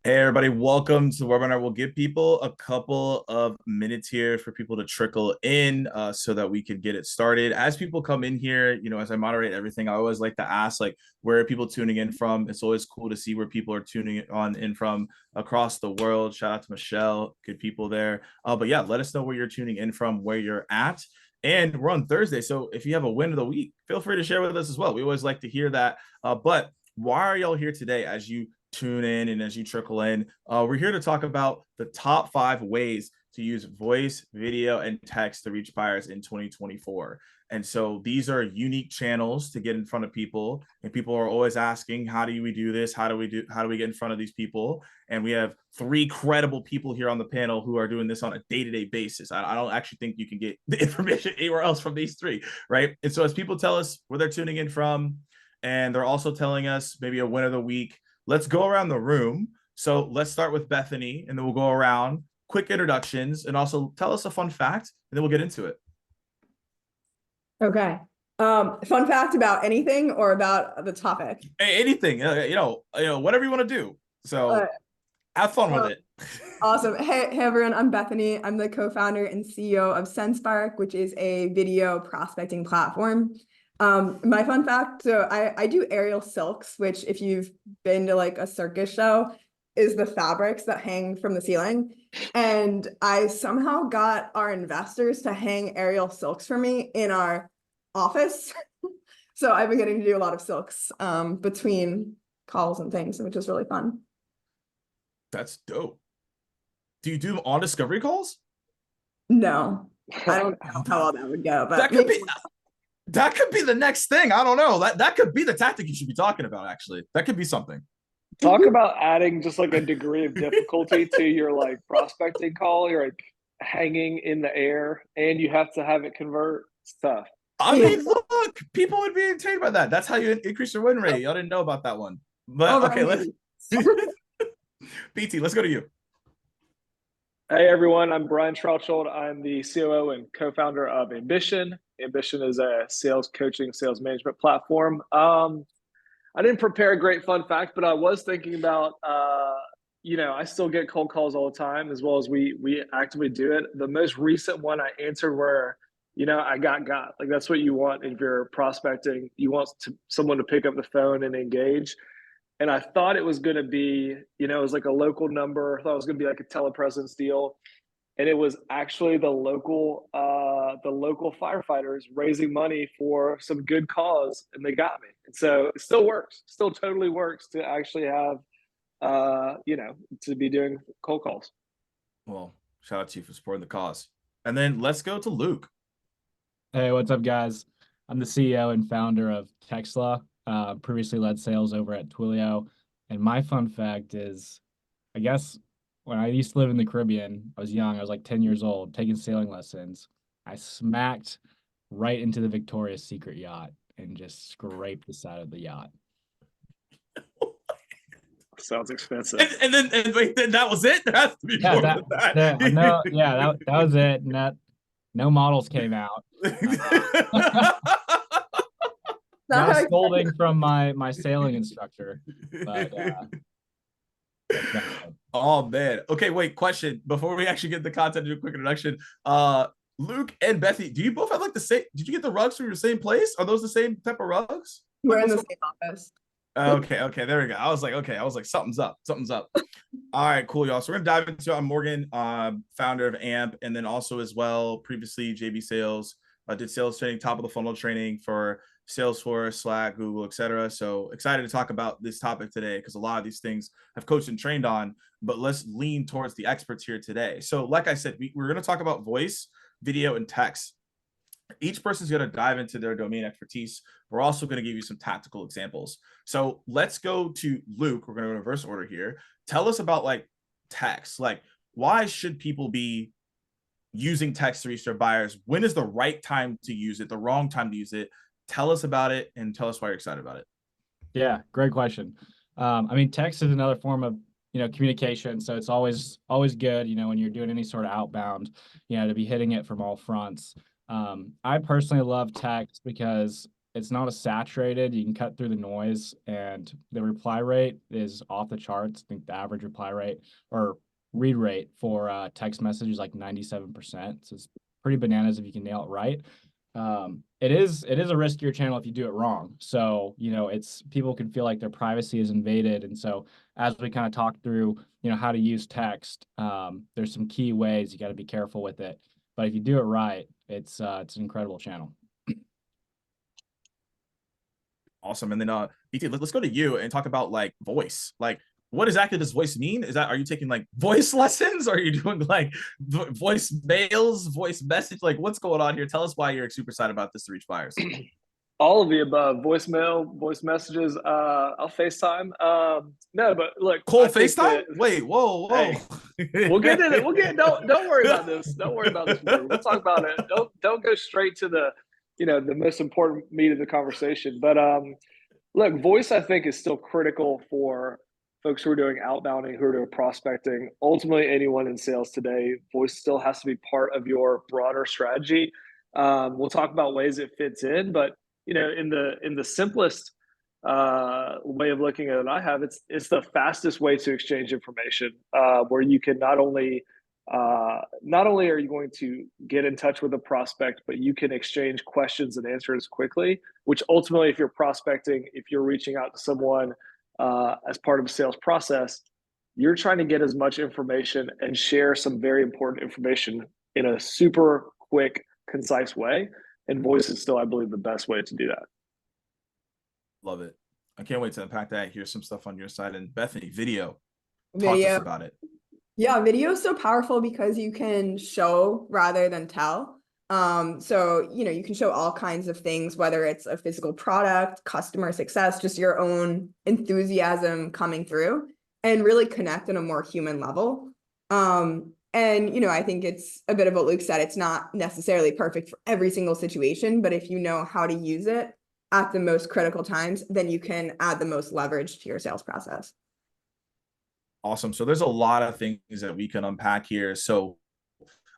Hey everybody, welcome to the webinar. We'll give people a couple of minutes here for people to trickle in so that we can get it started. As people come in here, as I moderate everything, I always like to ask, where are people tuning in from? It's always cool to see where people are tuning in from across the world. Shout out to Michelle, good people there. But yeah, let us know where you're tuning in from, where you're at. And we're on Thursday, so if you have a win of the week, feel free to share with us as well. We always like to hear that. But why are y'all here today as you tune in and as you trickle in? We're here to talk about the top 5 ways to use voice, video, and text to reach buyers in 2024. And so these are unique channels to get in front of people. And people are always asking, how do we do this? How do we get in front of these people? And we have 3 credible people here on the panel who are doing this on a day-to-day basis. I don't actually think you can get the information anywhere else from these 3, right? And so as people tell us where they're tuning in from, and they're also telling us maybe a win of the week, let's go around the room. So let's start with Bethany, and then we'll go around, quick introductions, and also tell us a fun fact, and then we'll get into it. Okay. Fun fact about anything or about the topic? Hey, anything, whatever you want to do. So have fun with it. Awesome. Hey, everyone. I'm Bethany. I'm the co-founder and CEO of Sendspark, which is a video prospecting platform. My fun fact, so I do aerial silks, which if you've been to like a circus show, is the fabrics that hang from the ceiling. And I somehow got our investors to hang aerial silks for me in our office. So I've been getting to do a lot of silks between calls and things, which is really fun. That's dope. Do you do them on discovery calls? No, I don't know how all that would go, but that could be the next thing. I don't know. That could be the tactic you should be talking about, actually. That could be something. Talk about adding just like a degree of difficulty to your like prospecting call. You're like hanging in the air and you have to have it convert. It's tough. I mean, look, people would be entertained by that. That's how you increase your win rate. Y'all didn't know about that one. But okay, let's BT, let's go to you. Hey everyone, I'm Brian Trautschold. I'm the COO and co-founder of Ambition. Ambition is a sales coaching, sales management platform. I didn't prepare a great fun fact, but I was thinking about, I still get cold calls all the time, as well as we actively do it. The most recent one I answered where, I got. Like that's what you want if you're prospecting. You want someone to pick up the phone and engage. And I thought it was going to be, it was like a local number. I thought it was going to be like a telepresence deal. And it was actually the local firefighters raising money for some good cause, and they got me. And so it still works, still totally works to actually have, to be doing cold calls. Well, shout out to you for supporting the cause. And then let's go to Luke. Hey, what's up, guys? I'm the CEO and founder of Textla. Previously led sales over at Twilio. And my fun fact is, I guess when I used to live in the Caribbean, I was young. I was like 10 years old, taking sailing lessons. I smacked right into the Victoria's Secret yacht and just scraped the side of the yacht. Sounds expensive. And then that was it? There has to be more than that. That was it. And no models came out. Got scolding from my sailing instructor. But, oh man. Okay, wait, question. Before we actually get the content, do a quick introduction. Luke and Bethany, do you both have like the same, did you get the rugs from your same place? Are those the same type of rugs? We're in the same office. Okay, there we go. I was like, something's up. All right, cool, y'all. So we're gonna dive into I'm Morgan, founder of AMP, and then also as well, previously JB Sales. Did sales training, top of the funnel training for Salesforce, Slack, Google, etc. So excited to talk about this topic today because a lot of these things I've coached and trained on, but let's lean towards the experts here today. So like I said, we're going to talk about voice, video, and text. Each person's going to dive into their domain expertise. We're also going to give you some tactical examples. So let's go to Luke. We're going to go in reverse order here. Tell us about like text. Like, why should people be using text to reach their buyers? When is the right time to use it, the wrong time to use it? Tell us about it and tell us why you're excited about it. Yeah, great question. Text is another form of, communication. So it's always good, when you're doing any sort of outbound, to be hitting it from all fronts. I personally love text because it's not as saturated. You can cut through the noise, and the reply rate is off the charts. I think the average reply rate or read rate for text message is like 97%. So it's pretty bananas if you can nail it right. It is a riskier channel if you do it wrong. So, it's people can feel like their privacy is invaded. And so as we kind of talk through, how to use text, there's some key ways you got to be careful with it. But if you do it right, it's an incredible channel. Awesome. And then BT, let's go to you and talk about like voice. Like, what exactly does voice mean? Are you taking like voice lessons? Or are you doing like voice mails, voice message? Like, what's going on here? Tell us why you're super excited about this to reach buyers. All of the above: voicemail, voice messages. I'll FaceTime. No, but look, Cole FaceTime? Wait, whoa. Hey, we'll get in it. Don't worry about this. Don't worry about this. We'll talk about it. Don't go straight to the most important meat of the conversation. But look, voice I think is still critical for folks who are doing outbounding, who are doing prospecting. Ultimately, anyone in sales today, voice still has to be part of your broader strategy. We'll talk about ways it fits in, but in the simplest way of looking at it I have, it's the fastest way to exchange information, where you can not only are you going to get in touch with a prospect, but you can exchange questions and answers quickly, which ultimately, if you're prospecting, if you're reaching out to someone as part of a sales process, you're trying to get as much information and share some very important information in a super quick, concise way. And voice is still, I believe, the best way to do that. Love it. I can't wait to unpack that. Here's some stuff on your side. And Bethany, video. Talk to us about it. Yeah, video is so powerful because you can show rather than tell. So, you can show all kinds of things, whether it's a physical product, customer success, just your own enthusiasm coming through, and really connect on a more human level. And, I think it's a bit of what Luke said. It's not necessarily perfect for every single situation, but if you know how to use it at the most critical times, then you can add the most leverage to your sales process. Awesome. So there's a lot of things that we can unpack here. So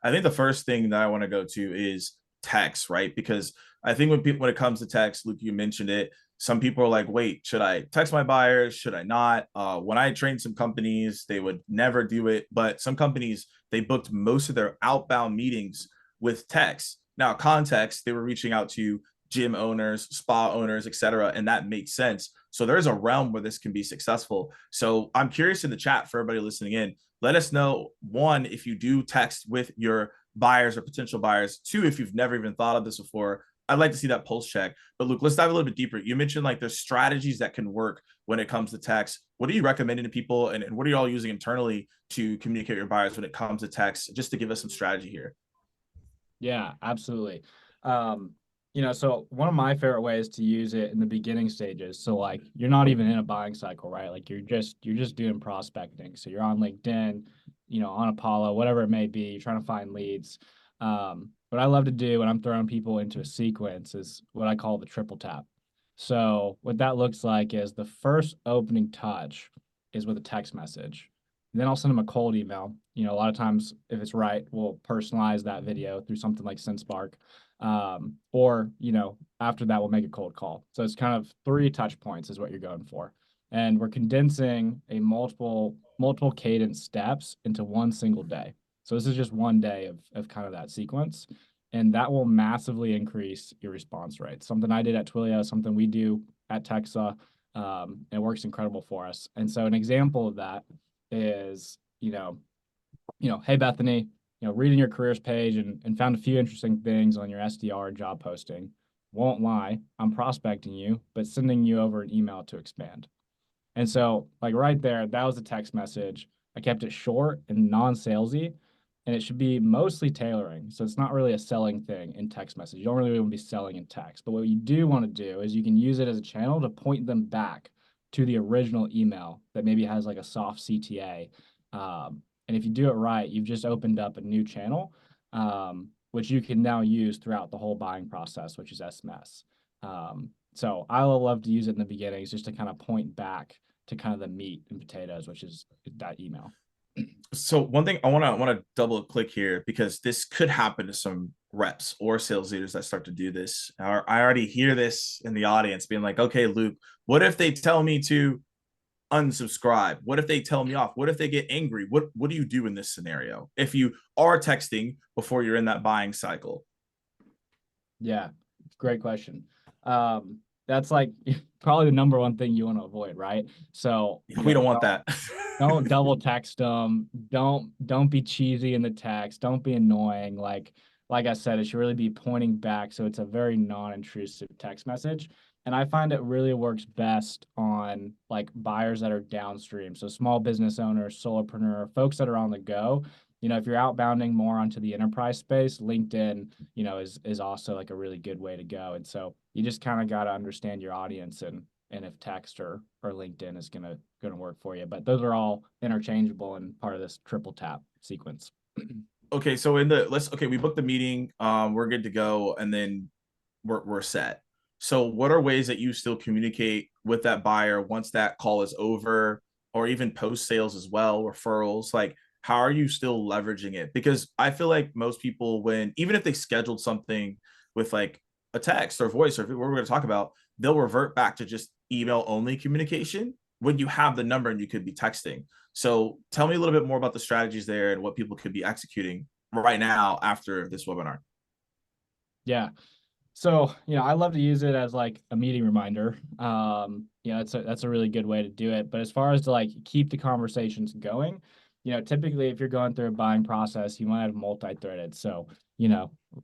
I think the first thing that I want to go to is text, right? Because I think when it comes to text, Luke, you mentioned it. Some people are like, wait, should I text my buyers? Should I not? When I trained some companies, they would never do it. But some companies, they booked most of their outbound meetings with text. Now, context, they were reaching out to gym owners, spa owners, etc., and that makes sense. So there's a realm where this can be successful. So I'm curious in the chat for everybody listening in, let us know, one, if you do text with your buyers or potential buyers. Two, if you've never even thought of this before, I'd like to see that pulse check. But Luke, let's dive a little bit deeper. You mentioned like there's strategies that can work when it comes to text. What are you recommending to people, and what are you all using internally to communicate your buyers when it comes to text, just to give us some strategy here? Yeah, absolutely. So one of my favorite ways to use it in the beginning stages. So like you're not even in a buying cycle, right? Like you're just doing prospecting. So you're on LinkedIn, on Apollo, whatever it may be, you're trying to find leads. What I love to do when I'm throwing people into a sequence is what I call the triple tap. So what that looks like is the first opening touch is with a text message. And then I'll send them a cold email. A lot of times, if it's right, we'll personalize that video through something like Sendspark. Or, after that, we'll make a cold call. So it's kind of 3 touch points is what you're going for. And we're condensing a multiple cadence steps into one single day. So this is just one day of kind of that sequence. And that will massively increase your response rate. Something I did at Twilio, something we do at Textla. It works incredible for us. And so an example of that is, hey, Bethany, reading your careers page and found a few interesting things on your SDR job posting. Won't lie, I'm prospecting you, but sending you over an email to expand. And so like right there, that was a text message. I kept it short and non-salesy, and it should be mostly tailoring. So it's not really a selling thing in text message. You don't really want to be selling in text, but what you do want to do is you can use it as a channel to point them back to the original email that maybe has like a soft CTA. And if you do it right, you've just opened up a new channel, which you can now use throughout the whole buying process, which is SMS. So I love to use it in the beginnings just to kind of point back to kind of the meat and potatoes, which is that email. So one thing I want to double click here, because this could happen to some reps or sales leaders that start to do this, I already hear this in the audience being like, okay, Luke, what if they tell me to unsubscribe? What if they tell me off? What if they get angry? What do you do in this scenario if you are texting before you're in that buying cycle? Yeah, great question. That's like probably the number one thing you want to avoid, right? So We don't want that. don't double text them. Don't be cheesy in the text. Don't be annoying. Like I said, it should really be pointing back. So it's a very non-intrusive text message. And I find it really works best on like buyers that are downstream. So small business owners, solopreneur, folks that are on the go. If you're outbounding more onto the enterprise space, LinkedIn, is also like a really good way to go. And so you just kind of got to understand your audience and if text or LinkedIn is gonna work for you. But those are all interchangeable and part of this triple tap sequence. Okay, so we booked the meeting, we're good to go, and then we're set. So what are ways that you still communicate with that buyer once that call is over, or even post sales as well, referrals? Like, how are you still leveraging it? Because I feel like most people, even if they scheduled something with like a text or voice or what we're going to talk about, they'll revert back to just email only communication when you have the number and you could be texting. So tell me a little bit more about the strategies there and what people could be executing right now after this webinar. Yeah. So, I love to use it as like a meeting reminder. That's a really good way to do it. But as far as to like keep the conversations going, typically if you're going through a buying process, you might have multi-threaded. So,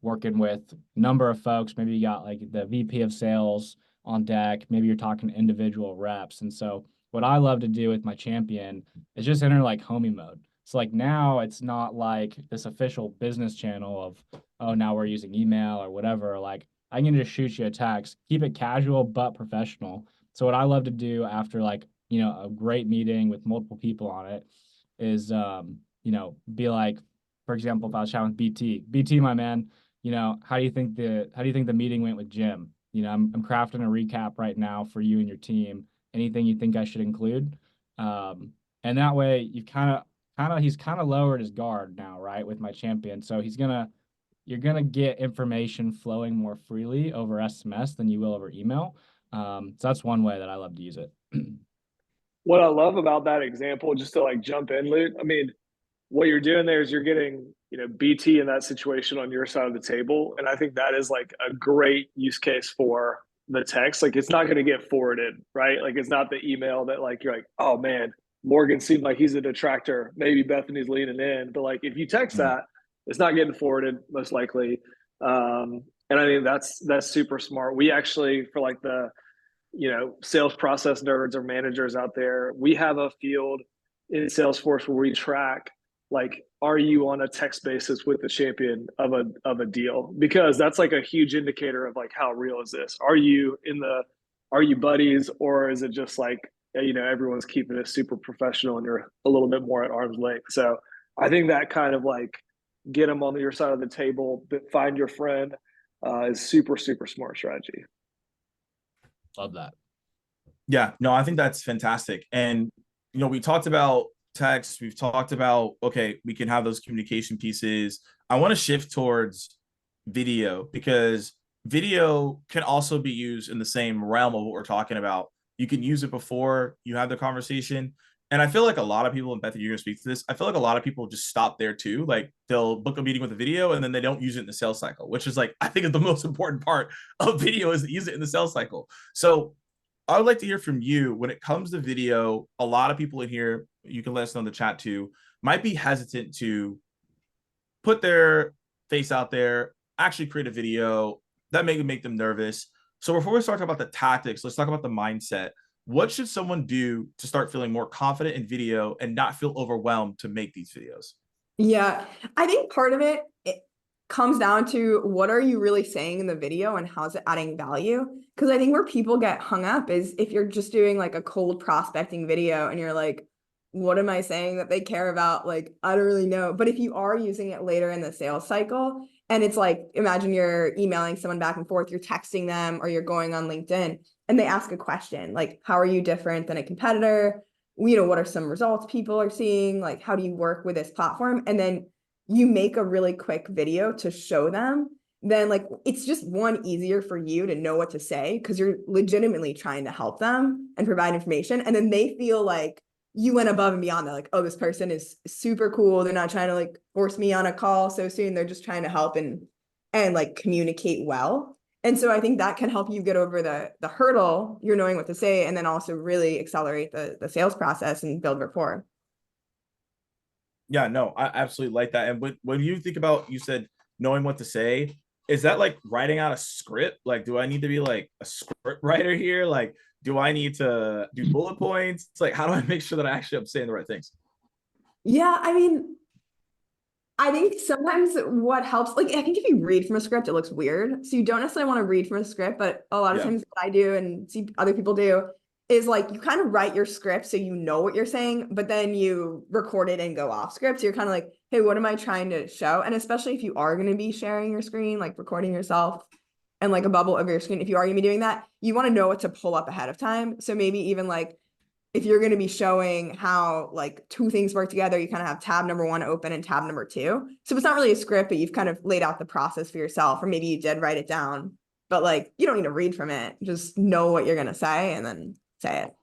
working with a number of folks, maybe you got like the VP of sales on deck, maybe you're talking to individual reps. And so what I love to do with my champion is just enter like homie mode. So like now it's not like this official business channel of, oh, now we're using email or whatever. Like I can just shoot you a text, keep it casual but professional. So what I love to do after like, a great meeting with multiple people on it is, be like, for example, if I was chatting with BT, my man, how do you think the meeting went with Jim? I'm crafting a recap right now for you and your team. Anything you think I should include? And that way you he's kind of lowered his guard now, right? With my champion. So you're going to get information flowing more freely over SMS than you will over email. So that's one way that I love to use it. What I love about that example, just to like jump in, Luke, I mean, what you're doing there is you're getting, BT in that situation on your side of the table. And I think that is like a great use case for the text. Like it's not going to get forwarded, right? Like it's not the email that like, you're like, oh man, Morgan seemed like he's a detractor. Maybe Bethany's leaning in. But like if you text that, it's not getting forwarded most likely. And I think that's super smart. We actually, for like the, sales process nerds or managers out there, we have a field in Salesforce where we track like, are you on a text basis with the champion of a deal? Because that's like a huge indicator of like how real is this? Are you buddies, or is it just like everyone's keeping it super professional and you're a little bit more at arm's length? So I think that kind of like get them on your side of the table, but find your friend is super, super smart strategy. Love that. Yeah, no, I think that's fantastic. And, we talked about text. We've talked about, okay, we can have those communication pieces. I want to shift towards video because video can also be used in the same realm of what we're talking about. You can use it before you have the conversation. And I feel like a lot of people, and Bethany, you're going to speak to this, I feel like a lot of people just stop there too. Like they'll book a meeting with a video and then they don't use it in the sales cycle, which is like, I think is the most important part of video is to use it in the sales cycle. So I would like to hear from you when it comes to video. A lot of people in here, you can let us know in the chat too, might be hesitant to put their face out there, actually create a video that may make them nervous. So before we start talking about the tactics, let's talk about the mindset. What should someone do to start feeling more confident in video and not feel overwhelmed to make these videos? Yeah, I think part of it comes down to what are you really saying in the video and how's it adding value? Because I think where people get hung up is if you're just doing like a cold prospecting video and you're like, what am I saying that they care about? Like, I don't really know. But if you are using it later in the sales cycle, and it's like, imagine you're emailing someone back and forth, you're texting them, or you're going on LinkedIn and they ask a question like, how are you different than a competitor? What are some results people are seeing? Like, how do you work with this platform? And then you make a really quick video to show them, then like it's just easier for you to know what to say because you're legitimately trying to help them and provide information. And then they feel like you went above and beyond. They're like, oh, this person is super cool. They're not trying to like force me on a call so soon. They're just trying to help and like communicate well. And so I think that can help you get over the hurdle, you're knowing what to say, and then also really accelerate the sales process and build rapport. Yeah, no, I absolutely like that. And when you think about, you said knowing what to say, is that like writing out a script? Like, do I need to be like a script writer here? Like, do I need to do bullet points? It's like, how do I make sure that I actually am saying the right things? Yeah, I mean, I think sometimes what helps, like, I think if you read from a script, it looks weird. So you don't necessarily want to read from a script, but a lot of times what I do and see other people do is like, you kind of write your script so you know what you're saying, but then you record it and go off script. So you're kind of like, hey, what am I trying to show? And especially if you are going to be sharing your screen, like recording yourself and like a bubble over your screen, if you are going to be doing that, you want to know what to pull up ahead of time. So maybe even like, if you're going to be showing how like two things work together, you kind of have tab number 1 open and tab number 2. So it's not really a script, but you've kind of laid out the process for yourself, or maybe you did write it down, but like, you don't need to read from it. Just know what you're going to say and then say it.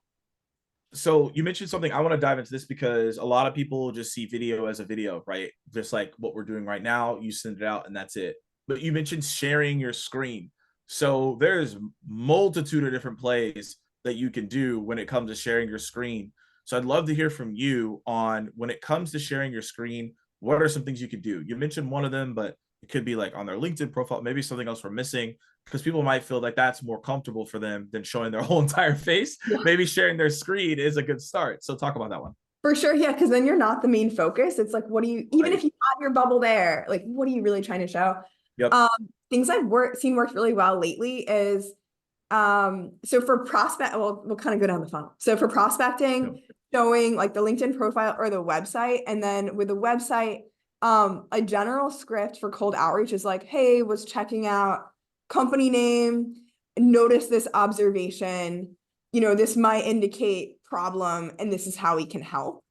So you mentioned something. I want to dive into this because a lot of people just see video as a video, right? Just like what we're doing right now, you send it out and that's it. But you mentioned sharing your screen. So there's multitude of different plays that you can do when it comes to sharing your screen. So I'd love to hear from you on when it comes to sharing your screen, what are some things you could do? You mentioned one of them, but it could be like on their LinkedIn profile, maybe something else we're missing, because people might feel like that's more comfortable for them than showing their whole entire face. Yeah. Maybe sharing their screen is a good start. So talk about that one. For sure. Yeah. Because then you're not the main focus. It's like, what do you, even if you have your bubble there, like, what are you really trying to show? Yep. Things I've seen work really well lately is, so for prospect, we'll kind of go down the funnel. So for prospecting, yep, showing like the LinkedIn profile or the website. And then with the website, a general script for cold outreach is like, hey, was checking out company name, notice this observation, this might indicate problem, and this is how we can help,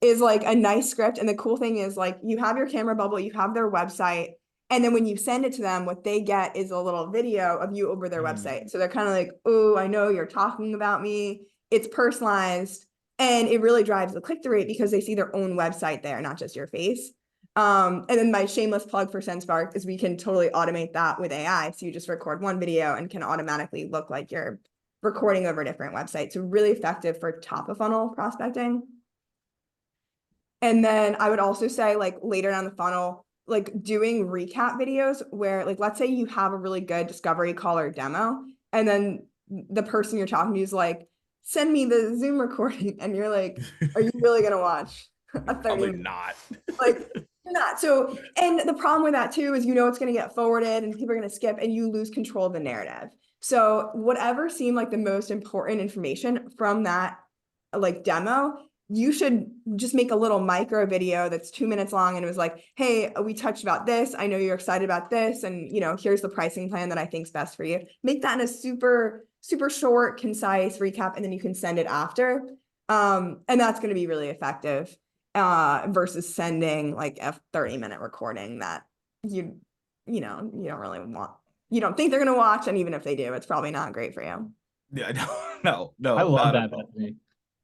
is like a nice script. And the cool thing is like, you have your camera bubble, you have their website, and then when you send it to them, what they get is a little video of you over their website. So they're kind of like, oh, I know you're talking about me. It's personalized. And it really drives the click-through rate because they see their own website there, not just your face. And then my shameless plug for Sendspark is we can totally automate that with AI. So you just record one video and can automatically look like you're recording over different websites. So really effective for top of funnel prospecting. And then I would also say like later down the funnel, like doing recap videos where like, let's say you have a really good discovery call or demo, and then the person you're talking to is like, send me the Zoom recording. And you're like, are you really going to watch a 30 Probably not. Like, not. So, and the problem with that too is, it's going to get forwarded and people are going to skip and you lose control of the narrative. So whatever seemed like the most important information from that like demo, you should just make a little micro video that's 2 minutes long. And it was like, hey, we touched about this. I know you're excited about this. And, here's the pricing plan that I think is best for you. Make that in a super, super short, concise recap. And then you can send it after. And that's going to be really effective versus sending like a 30-minute recording that you don't really want. You don't think they're going to watch. And even if they do, it's probably not great for you. Yeah, no. I love that, Bethany.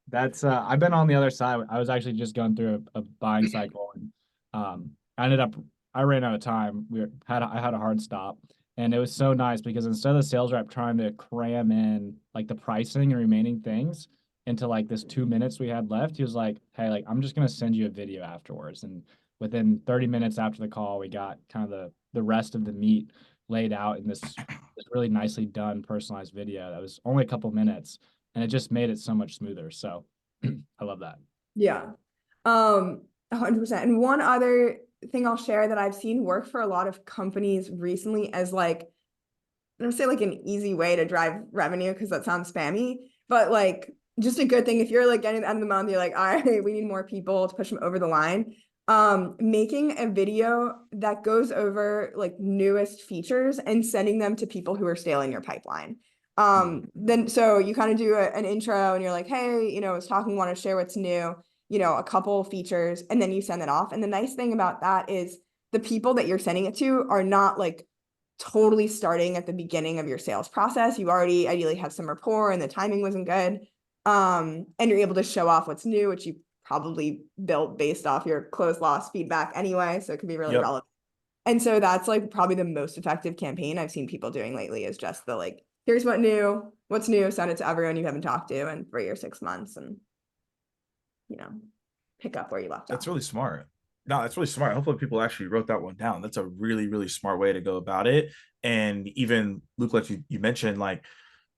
That's I've been on the other side. I was actually just going through a buying cycle, and I ran out of time. I had a hard stop, and it was so nice because instead of the sales rep trying to cram in like the pricing and remaining things into like this 2 minutes we had left, he was like, hey, like I'm just gonna send you a video afterwards. And within 30 minutes after the call, we got kind of the rest of the meat laid out in this really nicely done personalized video that was only a couple minutes. And it just made it so much smoother. So I love that. Yeah. 100%. And one other thing I'll share that I've seen work for a lot of companies recently as like, I don't say like an easy way to drive revenue because that sounds spammy, but like just a good thing. If you're like getting the end of the month, you're like, all right, we need more people to push them over the line. Making a video that goes over like newest features and sending them to people who are stale in your pipeline. Then so you kind of do an intro and you're like, hey, I was talking, want to share what's new. a couple features, and then you send it off. And the nice thing about that is the people that you're sending it to are not like totally starting at the beginning of your sales process. You already ideally have some rapport and the timing wasn't good. And you're able to show off what's new, which you probably built based off your close loss feedback anyway. So it can be really relevant. And so that's like probably the most effective campaign I've seen people doing lately, is just the like, here's what's new, send it to everyone you haven't talked to in 3 or 6 months, and pick up where you left off. That's really smart. No, that's really smart. Hopefully people actually wrote that one down. That's a really, really smart way to go about it. And even Luke, like you mentioned, like,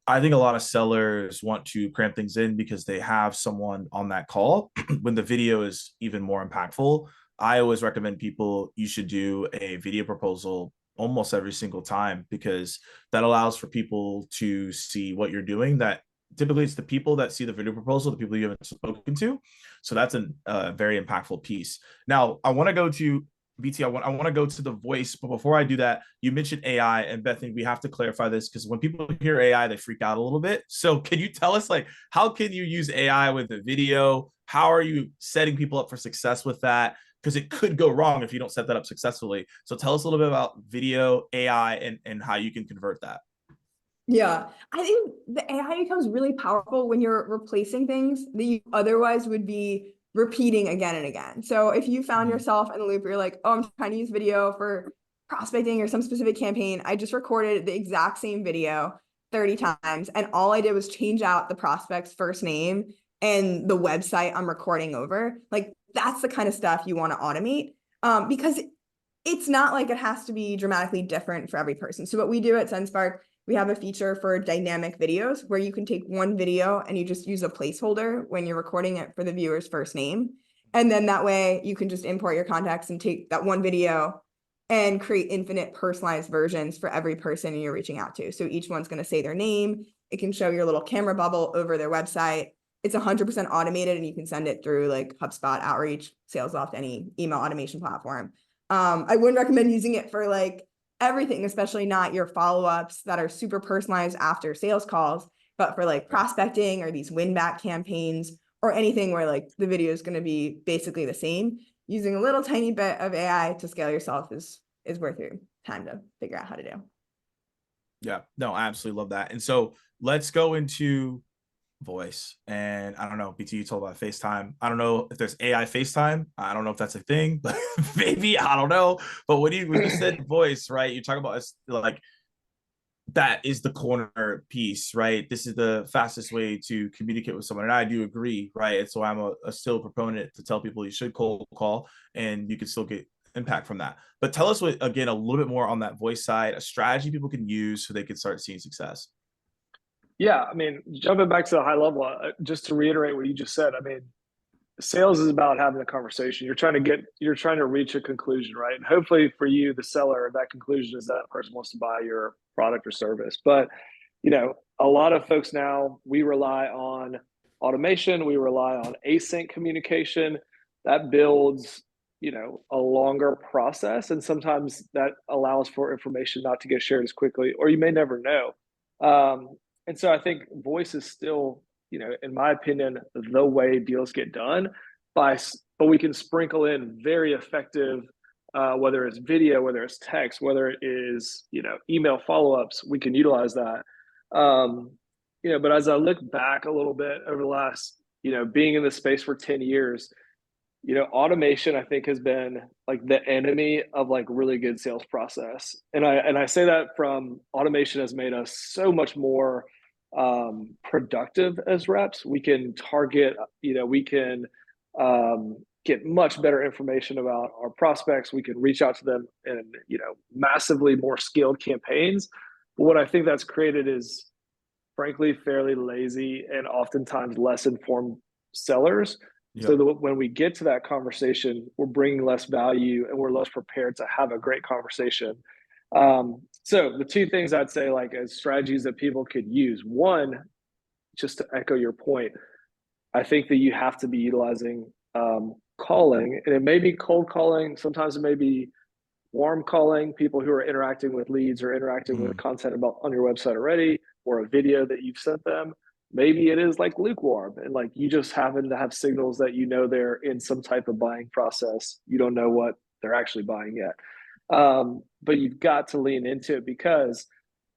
I think a lot of sellers want to cram things in because they have someone on that call when the video is even more impactful. I always recommend people, you should do a video proposal almost every single time, because that allows for people to see what you're doing. That typically it's the people that see the video proposal, the people you haven't spoken to. So that's a very impactful piece. Now, I want to go to BT. I want to go to the voice, but before I do that, you mentioned AI, and Bethany, we have to clarify this because when people hear AI, they freak out a little bit. So can you tell us, like, how can you use AI with the video? How are you setting people up for success with that? Because it could go wrong if you don't set that up successfully. So tell us a little bit about video, AI, and how you can convert that. Yeah, I think the AI becomes really powerful when you're replacing things that you otherwise would be repeating again and again. So if you found yourself in a loop where you're like, oh, I'm trying to use video for prospecting or some specific campaign, I just recorded the exact same video 30 times, and all I did was change out the prospect's first name and the website I'm recording over. Like, that's the kind of stuff you want to automate, because it's not like it has to be dramatically different for every person. So what we do at Sendspark, we have a feature for dynamic videos where you can take one video and you just use a placeholder when you're recording it for the viewer's first name. And then that way you can just import your contacts and take that one video and create infinite personalized versions for every person you're reaching out to. So each one's going to say their name. It can show your little camera bubble over their website. It's 100% automated, and you can send it through like HubSpot, Outreach, SalesLoft, any email automation platform. I wouldn't recommend using it for like everything, especially not your follow-ups that are super personalized after sales calls, but for like prospecting or these win-back campaigns or anything where like the video is going to be basically the same. Using a little tiny bit of AI to scale yourself is worth your time to figure out how to do. Yeah, no, I absolutely love that. And so let's go into voice. And I don't know, BT, you told about FaceTime. I don't know if there's AI FaceTime. I don't know if that's a thing, but maybe, I don't know. But when you said voice, right, you talk about like, that is the corner piece, right? This is the fastest way to communicate with someone. And I do agree, right? And so I'm a still proponent to tell people you should cold call and you can still get impact from that. But tell us, again, a little bit more on that voice side, a strategy people can use so they can start seeing success. Yeah, I mean, jumping back to the high level, just to reiterate what you just said, I mean, sales is about having a conversation. You're trying to reach a conclusion, right? And hopefully for you, the seller, that conclusion is that person wants to buy your product or service. But, a lot of folks now, we rely on automation, we rely on async communication. That builds, a longer process. And sometimes that allows for information not to get shared as quickly, or you may never know. And so I think voice is still, in my opinion, the way deals get done. But we can sprinkle in very effective, whether it's video, whether it's text, whether it is, email follow-ups, we can utilize that. But as I look back a little bit over the last, being in this space for 10 years, automation, I think, has been like the enemy of like really good sales process. And I say that from automation has made us so much more productive as reps. We can target, we can get much better information about our prospects. We can reach out to them in, massively more skilled campaigns. But what I think that's created is, frankly, fairly lazy and oftentimes less informed sellers. Yep. So that when we get to that conversation, we're bringing less value and we're less prepared to have a great conversation. So the two things I'd say, like, as strategies that people could use, one, just to echo your point, I think that you have to be utilizing calling, and it may be cold calling. Sometimes it may be warm calling, people who are interacting with leads or interacting with content about on your website already, or a video that you've sent them. maybe it is like lukewarm, and like you just happen to have signals that they're in some type of buying process. You don't know what they're actually buying yet. But you've got to lean into it because,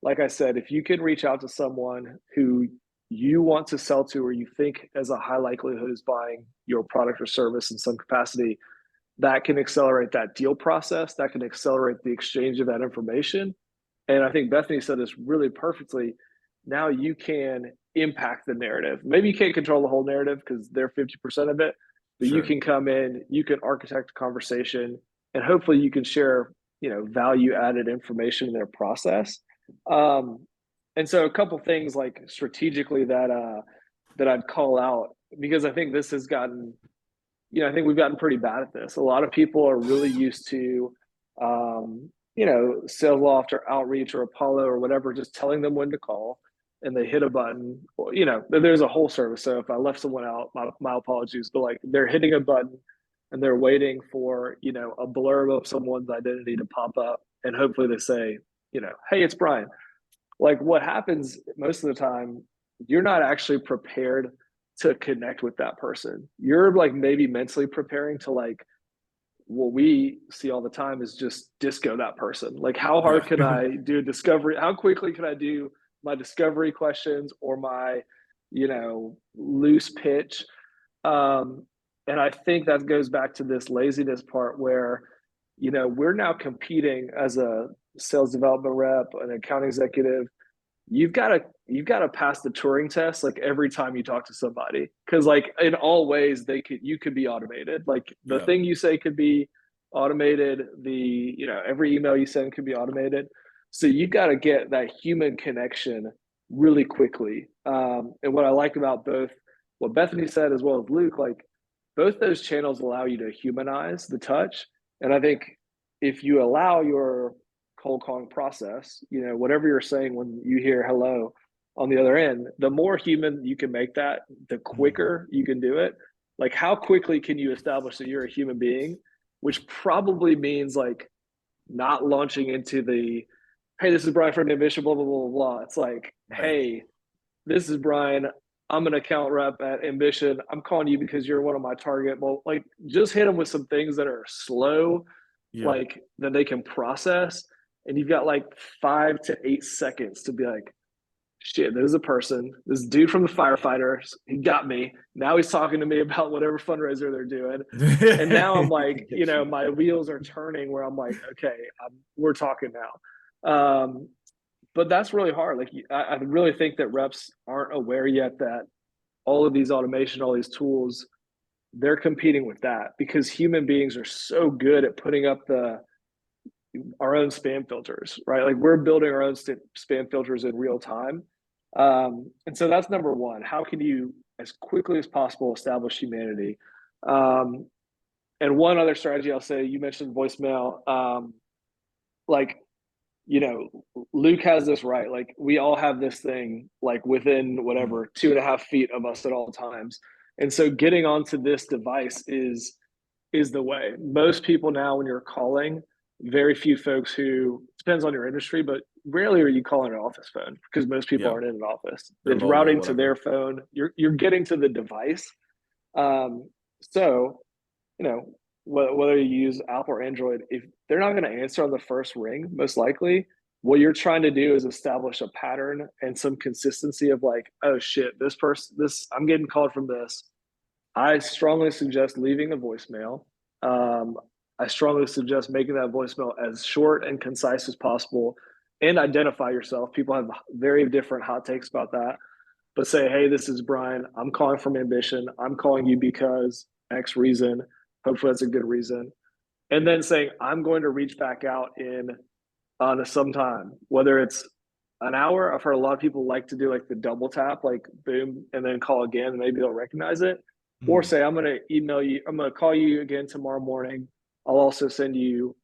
like I said, if you can reach out to someone who you want to sell to or you think has a high likelihood is buying your product or service in some capacity, that can accelerate that deal process, that can accelerate the exchange of that information. And I think Bethany said this really perfectly. Now you can impact the narrative. Maybe you can't control the whole narrative because they're 50% of it, but Sure. you can come in, you can architect a conversation, and hopefully you can share, value added information in their process. And so a couple things like strategically that I'd call out, because I think this has gotten, I think we've gotten pretty bad at this. A lot of people are really used to, Sales Loft or Outreach or Apollo or whatever, just telling them when to call, and they hit a button. There's a whole service. So if I left someone out, my apologies, but like they're hitting a button and they're waiting for, a blurb of someone's identity to pop up. And hopefully they say, hey, it's Brian. Like what happens most of the time, you're not actually prepared to connect with that person. You're like maybe mentally preparing to like, what we see all the time is just disco that person. Like how hard can I do a discovery? How quickly can I do my discovery questions or my, loose pitch? And I think that goes back to this laziness part where, we're now competing as a sales development rep, an account executive. You've got to pass the Turing test like every time you talk to somebody, because like in all ways you could be automated. Like the thing you say could be automated, every email you send could be automated. So you've got to get that human connection really quickly. And what I like about both what Bethany said as well as Luke, like both those channels allow you to humanize the touch. And I think if you allow your cold calling process, whatever you're saying when you hear hello on the other end, the more human you can make that, the quicker you can do it. Like how quickly can you establish that you're a human being, which probably means like not launching into the, hey, this is Brian from Ambition, blah, blah, blah, blah. It's like, hey, this is Brian. I'm an account rep at Ambition. I'm calling you because you're one of my target. Well, like just hit them with some things that are slow, like that they can process. And you've got like 5 to 8 seconds to be like, shit, there's a person, this dude from the firefighters, he got me. Now he's talking to me about whatever fundraiser they're doing. And now I'm like, my wheels are turning where I'm like, okay, we're talking now. But that's really hard. Like I really think that reps aren't aware yet that all of these automation, all these tools, they're competing with that because human beings are so good at putting up our own spam filters, right? Like we're building our own spam filters in real time. And so that's number one. How can you, as quickly as possible, establish humanity? And one other strategy I'll say, you mentioned voicemail. Luke has this right. Like we all have this thing like within whatever 2.5 feet of us at all times. And so getting onto this device is the way. Most people now, when you're calling, very few folks who, depends on your industry, but rarely are you calling an office phone because most people aren't in an office. It's routing to their phone. You're getting to the device. So, whether you use Apple or Android, if they're not going to answer on the first ring, most likely, what you're trying to do is establish a pattern and some consistency of like, oh shit, I'm getting called from this. I strongly suggest leaving a voicemail. I strongly suggest making that voicemail as short and concise as possible and identify yourself. People have very different hot takes about that, but say, hey, this is Brian. I'm calling from Ambition. I'm calling you because X reason. Hopefully that's a good reason. And then saying, I'm going to reach back out on some time, whether it's an hour. I've heard a lot of people like to do like the double tap, like boom, and then call again, and maybe they'll recognize it. Or say, I'm going to email you. I'm going to call you again tomorrow morning. I'll also send you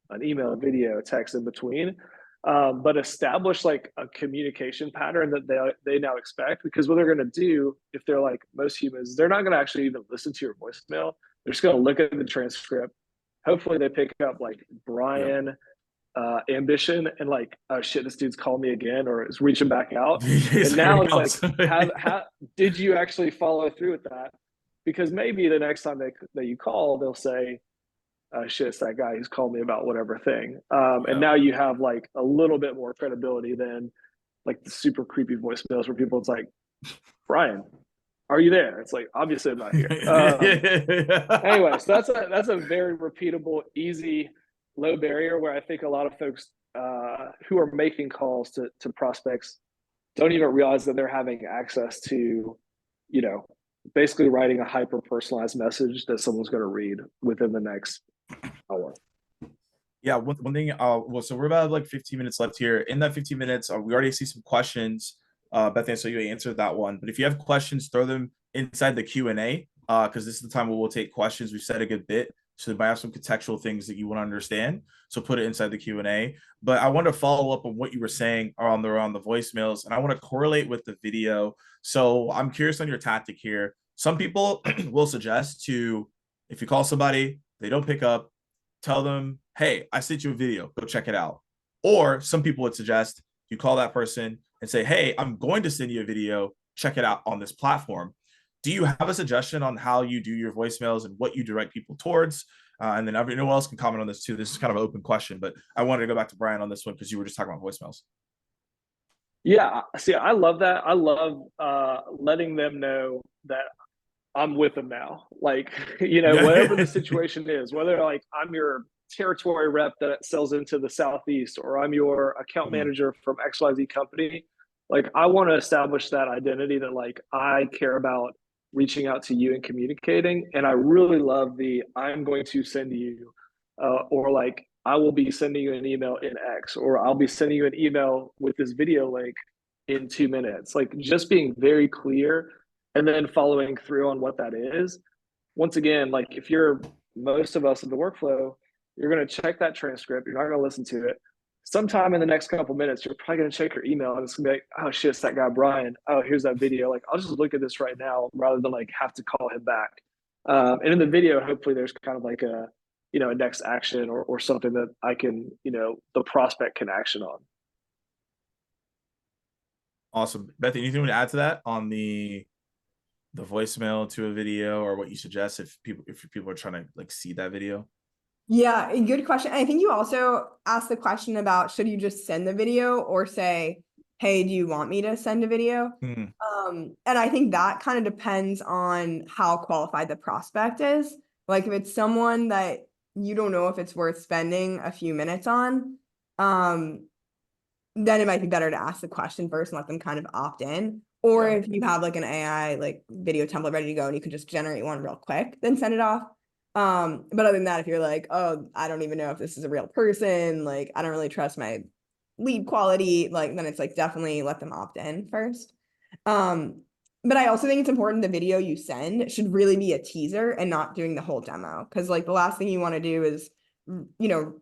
an email, a video, a text in between. But establish like a communication pattern that they now expect, because what they're going to do, if they're like most humans, they're not going to actually even listen to your voicemail. They're just going to look at the transcript. Hopefully they pick up like Brian Ambition and like, oh shit, this dude's called me again or is reaching back out. And Here now it it's like, comes. did you actually follow through with that? Because maybe the next time that you call, they'll say, shit, it's that guy who's called me about whatever thing. And Yeah. now you have like a little bit more credibility than like the super creepy voicemails where people, it's like, Brian, are you there? It's like, obviously I'm not here. Anyway, so that's a very repeatable, easy, low barrier where I think a lot of folks who are making calls to prospects don't even realize that they're having access to, you know, basically writing a hyper personalized message that someone's going to read within the next hour. Yeah, one thing, well, so we're about like 15 minutes left here. In that 15 minutes, we already see some questions. Bethany, so you answered that one. But if you have questions, throw them inside the Q&A, because this is the time where we'll take questions. We've said a good bit, so they might have some contextual things that you want to understand. So put it inside the Q&A. But I want to follow up on what you were saying on the voicemails, and I want to correlate with the video. So I'm curious on your tactic here. Some people will suggest if you call somebody, they don't pick up, tell them, hey, I sent you a video, go check it out. Or some people would suggest you call that person and say, hey, I'm going to send you a video, check it out on this platform. Do you have a suggestion on how you do your voicemails and what you direct people towards? And then everyone else can comment on this too. This is kind of an open question, but I wanted to go back to Brian on this one because you were just talking about voicemails. Yeah, see, I love that. I love letting them know that I'm with them now. Like, you know, whatever the situation is, whether like I'm your territory rep that sells into the Southeast or I'm your account manager from XYZ company, like I want to establish that identity that like I care about reaching out to you and communicating. And I really love the I'm going to send you or like I will be sending you an email in X or I'll be sending you an email with this video link in 2 minutes. Like just being very clear and then following through on what that is. Once again, like if you're most of us in the workflow, you're going to check that transcript. You're not going to listen to it. Sometime in the next couple minutes, you're probably going to check your email and it's going to be like, oh shit, it's that guy, Brian. Oh, here's that video. Like, I'll just look at this right now rather than like have to call him back. And in the video, hopefully there's kind of like a, you know, a next action or something that I can, you know, the prospect can action on. Awesome. Bethany, anything to add to that on the voicemail to a video or what you suggest if people are trying to like see that video? Yeah, a good question. I think you also asked the question about should you just send the video or say, hey, do you want me to send a video? And I think that kind of depends on how qualified the prospect is. Like if it's someone that you don't know if it's worth spending a few minutes on, then it might be better to ask the question first and let them kind of opt in. Or if you have like an AI like video template ready to go and you can just generate one real quick, then send it off. But other than that, if you're like, oh, I don't even know if this is a real person, like I don't really trust my lead quality, like then it's like definitely let them opt in first. But I also think it's important the video you send should really be a teaser and not doing the whole demo. Cause like the last thing you want to do is, you know,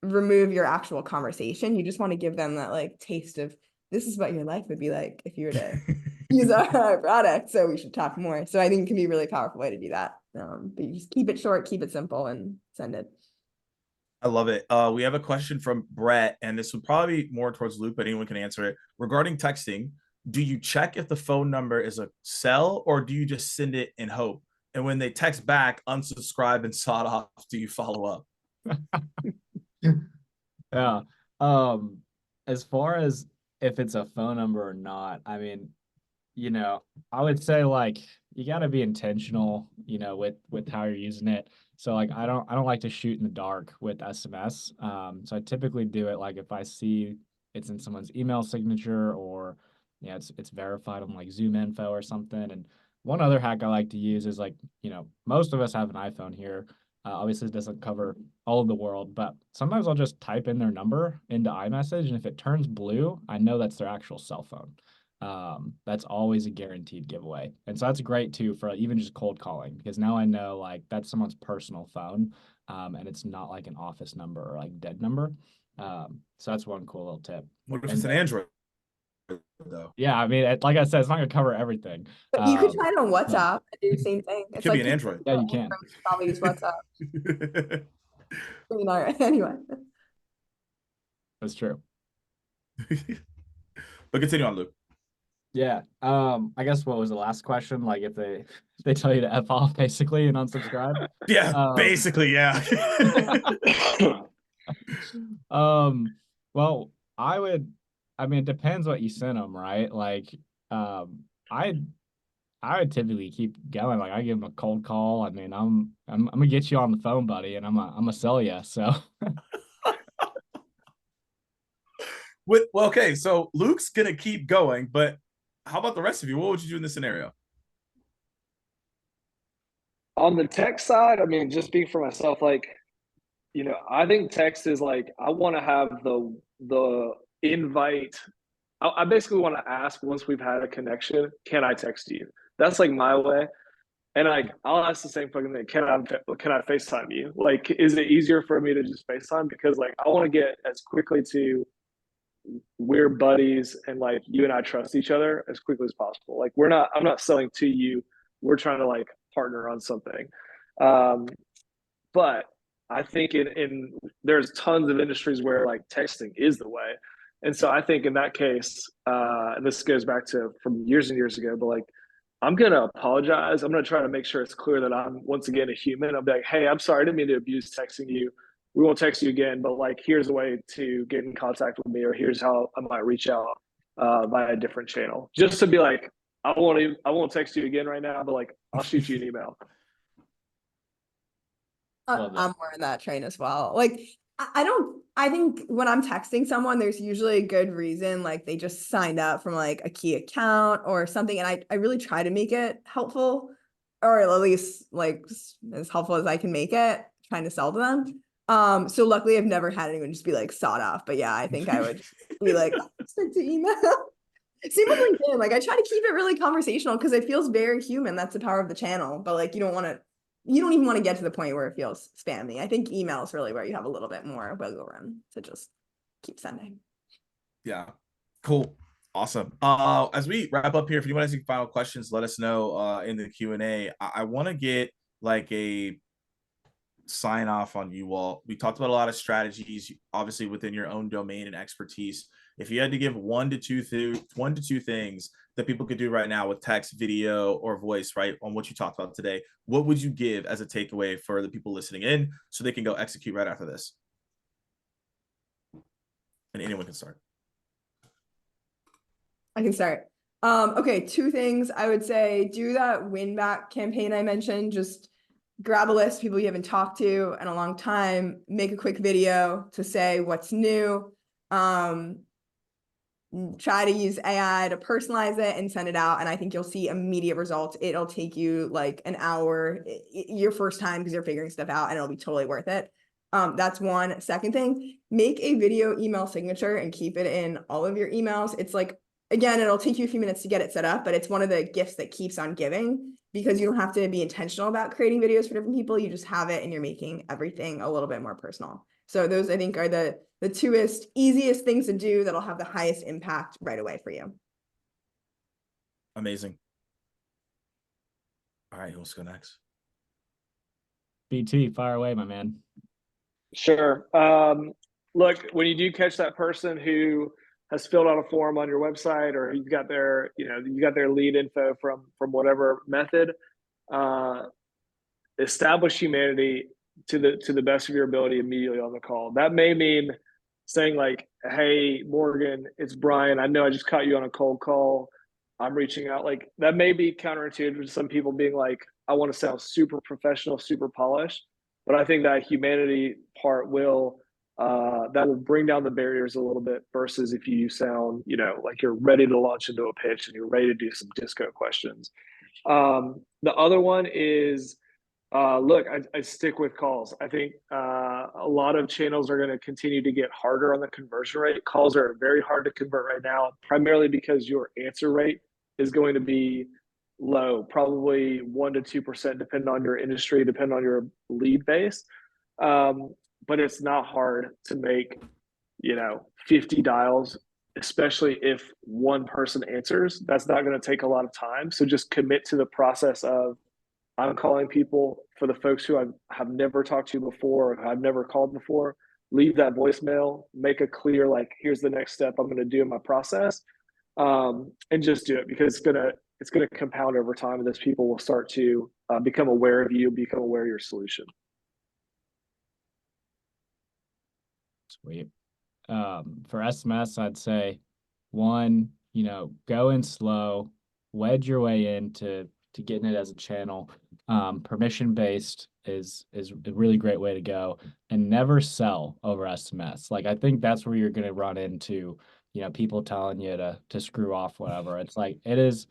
remove your actual conversation. You just want to give them that like taste of this is what your life would be like if you were to use our product. So we should talk more. So I think it can be a really powerful way to do that. But you just keep it short, keep it simple, and send it. I love it. We have a question from Brett, and this would probably be more towards Luke, but anyone can answer it. Regarding texting, do you check if the phone number is a cell or do you just send it in hope? And when they text back, unsubscribe and sawed off, do you follow up? Yeah. As far as if it's a phone number or not, I mean, you know, I would say like you got to be intentional, you know, with how you're using it. So like I don't like to shoot in the dark with SMS. So I typically do it like if I see it's in someone's email signature or you know it's verified on like Zoom info or something. And one other hack I like to use is like, you know, most of us have an iPhone here. Obviously, it doesn't cover all of the world, but sometimes I'll just type in their number into iMessage, and if it turns blue, I know that's their actual cell phone. That's always a guaranteed giveaway. And so that's great too for even just cold calling because now I know like that's someone's personal phone, and it's not like an office number or like dead number. So that's one cool little tip. What if it's an Android though? Yeah, I mean, like I said, it's not gonna cover everything. But you could try it on WhatsApp and do the same thing. It It's could like be an Android. Yeah, you can. probably use WhatsApp. You know, anyway. That's true. But continue on, Luke. Yeah. I guess what was the last question? Like if they tell you to F off basically and unsubscribe. Yeah, Um, basically, yeah. well, I mean, it depends what you send them, right? Like, um, I I would typically keep going. Like I give them a cold call. I mean, I'm gonna get you on the phone, buddy, and I'm gonna sell you. So Well, okay, so Luke's gonna keep going, but how about the rest of you? What would you do in this scenario? On the tech side, I mean, just speak for myself, like, I think text is like, I want to have the invite. I basically want to ask once we've had a connection, can I text you? That's like my way. And like, I'll ask the same fucking thing. Can I FaceTime you? Like, is it easier for me to just FaceTime? Because like, I want to get as quickly to we're buddies and like you and I trust each other as quickly as possible. Like I'm not selling to you. We're trying to like partner on something. But I think in there's tons of industries where like texting is the way. And so I think in that case, and this goes back to from years and years ago, but like I'm gonna apologize. I'm gonna try to make sure it's clear that I'm once again a human. I'm like, hey, I'm sorry, I didn't mean to abuse texting you. We won't text you again, but like here's a way to get in contact with me, or here's how I might reach out via a different channel. Just to be like, I won't text you again right now, but like I'll shoot you an email. I'm more in that train as well. Like, I think when I'm texting someone, there's usually a good reason, like they just signed up from like a key account or something. And I really try to make it helpful, or at least like as helpful as I can make it, trying to sell to them. So luckily I've never had anyone just be like sawed off. But yeah, I think I would be like, send to email. Same with LinkedIn. Like I try to keep it really conversational because it feels very human. That's the power of the channel. But like you don't even want to get to the point where it feels spammy. I think email is really where you have a little bit more wiggle room to just keep sending. Yeah, cool, awesome. As we wrap up here, if anyone has any final questions, let us know in the Q&A. I want to get like a sign off on you all. We talked about a lot of strategies, obviously within your own domain and expertise. If you had to give one to two things that people could do right now with text, video, or voice, right, on what you talked about today, what would you give as a takeaway for the people listening in so they can go execute right after this? And anyone can start. I can start. Okay, two things. I would say do that win back campaign I mentioned. Just grab a list of people you haven't talked to in a long time, make a quick video to say what's new. Try to use AI to personalize it and send it out. And I think you'll see immediate results. It'll take you like an hour, your first time, because you're figuring stuff out, and it'll be totally worth it. That's one. Second thing, make a video email signature and keep it in all of your emails. It's like, again, it'll take you a few minutes to get it set up, but it's one of the gifts that keeps on giving because you don't have to be intentional about creating videos for different people. You just have it and you're making everything a little bit more personal. So those, I think, are the twoest, easiest things to do that'll have the highest impact right away for you. Amazing. All right, who wants to go next? BT, fire away, my man. Sure. Look, when you do catch that person who has filled out a form on your website, or you've got their, you got their lead info from whatever method, establish humanity to the best of your ability immediately on the call. That may mean saying like, hey, Morgan, it's Brian. I know I just caught you on a cold call. I'm reaching out. Like that may be counterintuitive to some people being like, I want to sound super professional, super polished. But I think that humanity part will bring down the barriers a little bit versus if you sound, like you're ready to launch into a pitch and you're ready to do some disco questions. The other one is, look, I stick with calls. I think a lot of channels are going to continue to get harder on the conversion rate. Calls are very hard to convert right now, primarily because your answer rate is going to be low, probably 1 to 2%, depending on your industry, depending on your lead base. But it's not hard to make, 50 dials, especially if one person answers. That's not going to take a lot of time. So just commit to the process of, I'm calling people for the folks who I have never talked to before, or I've never called before. leave that voicemail, make a clear, like, here's the next step I'm going to do in my process, and just do it, because it's gonna compound over time, and those people will start to become aware of you, become aware of your solution. Sweet. For SMS, I'd say one, go in slow, wedge your way into getting it as a channel. Permission based is a really great way to go, and never sell over SMS. Like, I think that's where you're going to run into, people telling you to screw off, whatever. It's like, it's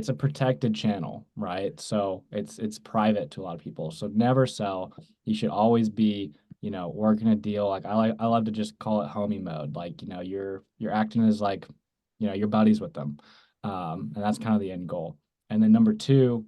a protected channel, right? So it's private to a lot of people. So never sell. You should always be, working a deal. Like, I love to just call it homie mode. Like, you're acting as like, you're buddies with them. And that's kind of the end goal. And then number two,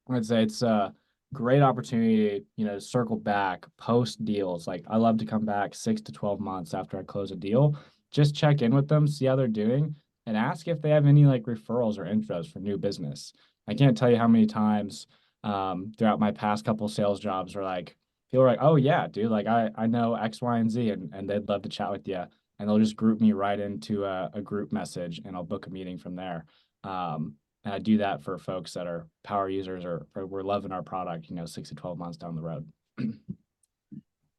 I'd say it's a great opportunity, to circle back post deals. Like, I love to come back 6 to 12 months after I close a deal, just check in with them, see how they're doing, and ask if they have any like referrals or intros for new business. I can't tell you how many times throughout my past couple sales jobs where like people are like, oh yeah, dude, like I know X, Y, and Z, and they'd love to chat with you. And they'll just group me right into a group message, and I'll book a meeting from there. And I do that for folks that are power users or we're loving our product, 6 to 12 months down the road.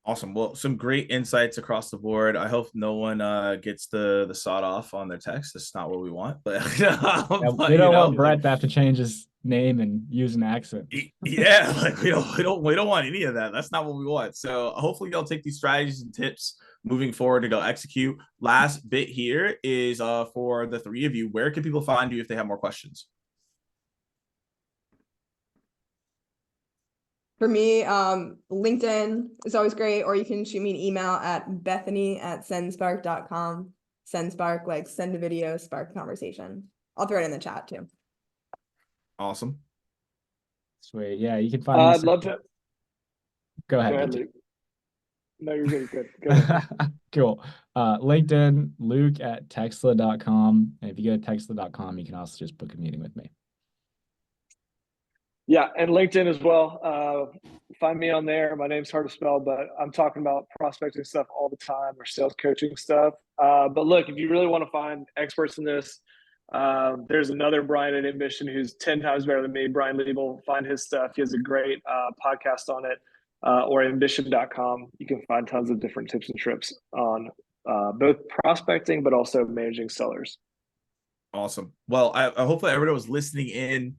Awesome. Well, some great insights across the board. I hope no one gets the sawed off on their text. That's not what we want. But, We don't want Brett to have to change his name and use an accent. Yeah, like we don't want any of that. That's not what we want. So hopefully y'all take these strategies and tips moving forward to go execute. Last bit here is for the three of you. Where can people find you if they have more questions? For me, LinkedIn is always great, or you can shoot me an email at bethany@sendspark.com. Sendspark, like send a video, spark a conversation. I'll throw it in the chat too. Awesome. Sweet. Yeah, you can find I'd love to. Go ahead, Luke. No, you're good. Go ahead. Cool. LinkedIn, Luke at Textla.com. And if you go to Textla.com, you can also just book a meeting with me. Yeah, and LinkedIn as well. Find me on there. My name's hard to spell, but I'm talking about prospecting stuff all the time, or sales coaching stuff. But look, if you really want to find experts in this, there's another Brian at Ambition who's 10 times better than me, Brian Liebel. Find his stuff. He has a great podcast on it, or ambition.com. You can find tons of different tips and trips on both prospecting, but also managing sellers. Awesome. Well, I hopefully everyone was listening in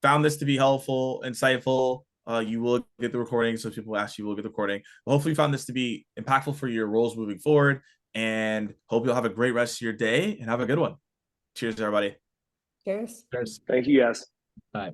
found this to be helpful, insightful. You will get the recording. So if people ask you, will get the recording. But hopefully you found this to be impactful for your roles moving forward, and hope you'll have a great rest of your day and have a good one. Cheers, everybody. Cheers. Cheers. Thank you, guys. Bye.